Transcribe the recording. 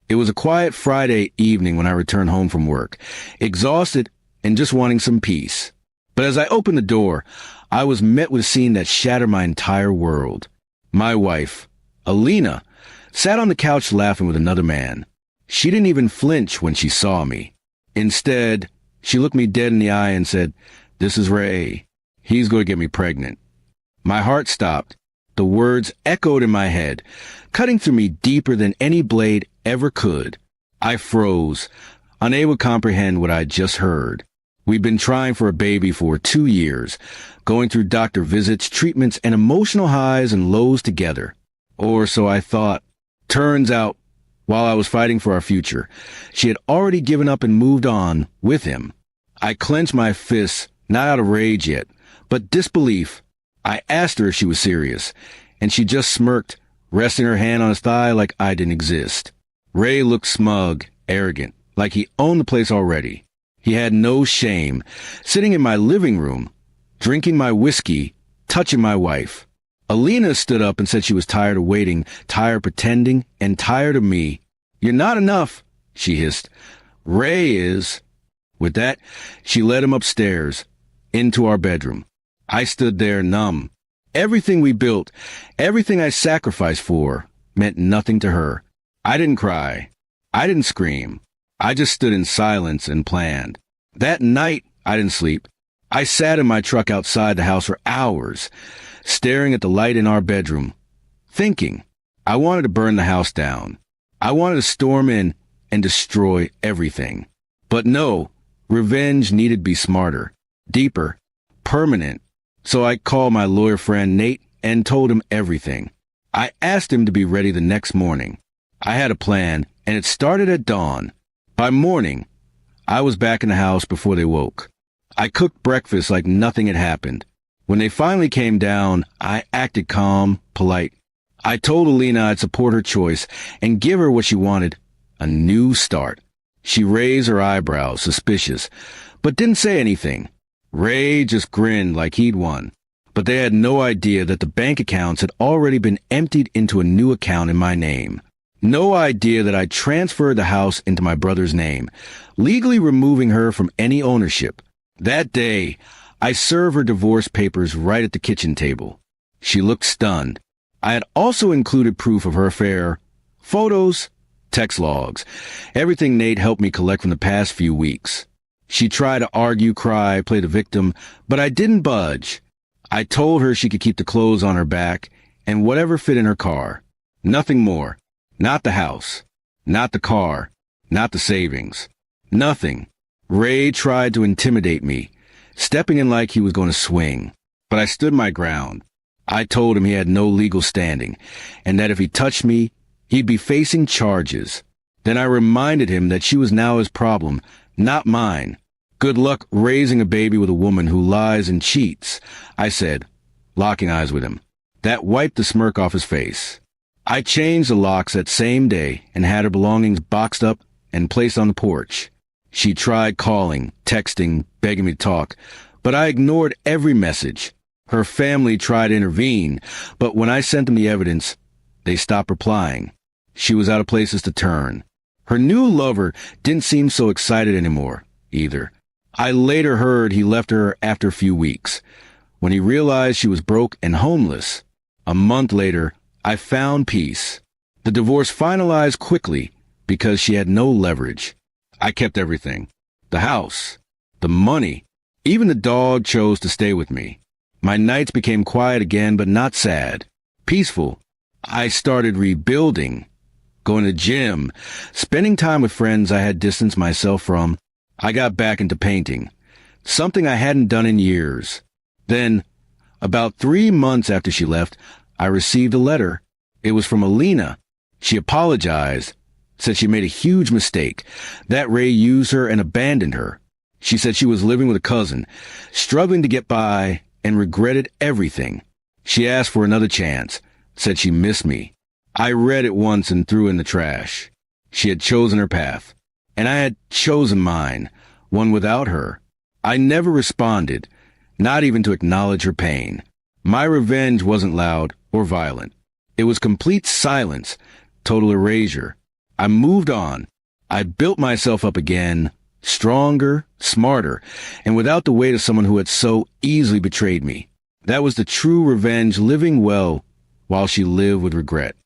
It was a quiet Friday evening when I returned home from work, exhausted and just wanting some peace. But as I opened the door, I was met with a scene that shattered my entire world. My wife, Alina, sat on the couch laughing with another man. She didn't even flinch when she saw me. Instead, she looked me dead in the eye and said, "This is Ray. He's going to get me pregnant." My heart stopped. The words echoed in my head, cutting through me deeper than any blade ever could. I froze, unable to comprehend what I'd just heard. We'd been trying for a baby for 2 years, going through doctor visits, treatments, and emotional highs and lows together. Or so I thought. Turns out, while I was fighting for our future, she had already given up and moved on with him. I clenched my fists, not out of rage yet, but disbelief. I asked her if she was serious, and she just smirked, resting her hand on his thigh like I didn't exist. Ray looked smug, arrogant, like he owned the place already. He had no shame, sitting in my living room, drinking my whiskey, touching my wife. Alina stood up and said she was tired of waiting, tired of pretending, and tired of me. "You're not enough," she hissed. "Ray is." With that, she led him upstairs, into our bedroom. I stood there numb. Everything we built, everything I sacrificed for, meant nothing to her. I didn't cry. I didn't scream. I just stood in silence and planned. That night, I didn't sleep. I sat in my truck outside the house for hours, staring at the light in our bedroom, thinking. I wanted to burn the house down. I wanted to storm in and destroy everything. But no, revenge needed to be smarter, deeper, permanent. So I called my lawyer friend Nate and told him everything. I asked him to be ready the next morning. I had a plan, and it started at dawn. By morning, I was back in the house before they woke. I cooked breakfast like nothing had happened. When they finally came down, I acted calm, polite. I told Alina I'd support her choice and give her what she wanted, a new start. She raised her eyebrows, suspicious, but didn't say anything. Ray just grinned like he'd won. But they had no idea that the bank accounts had already been emptied into a new account in my name. No idea that I transferred the house into my brother's name, legally removing her from any ownership. That day, I served her divorce papers right at the kitchen table. She looked stunned. I had also included proof of her affair, photos, text logs, everything Nate helped me collect from the past few weeks. She tried to argue, cry, play the victim, but I didn't budge. I told her she could keep the clothes on her back and whatever fit in her car. Nothing more. Not the house. Not the car. Not the savings. Nothing. Ray tried to intimidate me, stepping in like he was going to swing. But I stood my ground. I told him he had no legal standing, and that if he touched me, he'd be facing charges. Then I reminded him that she was now his problem, not mine. Good luck raising a baby with a woman who lies and cheats, I said, locking eyes with him. That wiped the smirk off his face. I changed the locks that same day and had her belongings boxed up and placed on the porch. She tried calling, texting, begging me to talk, but I ignored every message. Her family tried to intervene, but when I sent them the evidence, they stopped replying. She was out of places to turn. Her new lover didn't seem so excited anymore, either. I later heard he left her after a few weeks, when he realized she was broke and homeless. A month later, I found peace. The divorce finalized quickly because she had no leverage. I kept everything. The house, the money, even the dog chose to stay with me. My nights became quiet again, but not sad. Peaceful. I started rebuilding, going to the gym, spending time with friends I had distanced myself from. I got back into painting, something I hadn't done in years. Then, about 3 months after she left, I received a letter. It was from Alina. She apologized, said she made a huge mistake, that Ray used her and abandoned her. She said she was living with a cousin, struggling to get by, and regretted everything. She asked for another chance, said she missed me. I read it once and threw it in the trash. She had chosen her path, and I had chosen mine, one without her. I never responded, not even to acknowledge her pain. My revenge wasn't loud or violent. It was complete silence, total erasure. I moved on. I built myself up again, stronger, smarter, and without the weight of someone who had so easily betrayed me. That was the true revenge, living well while she lived with regret.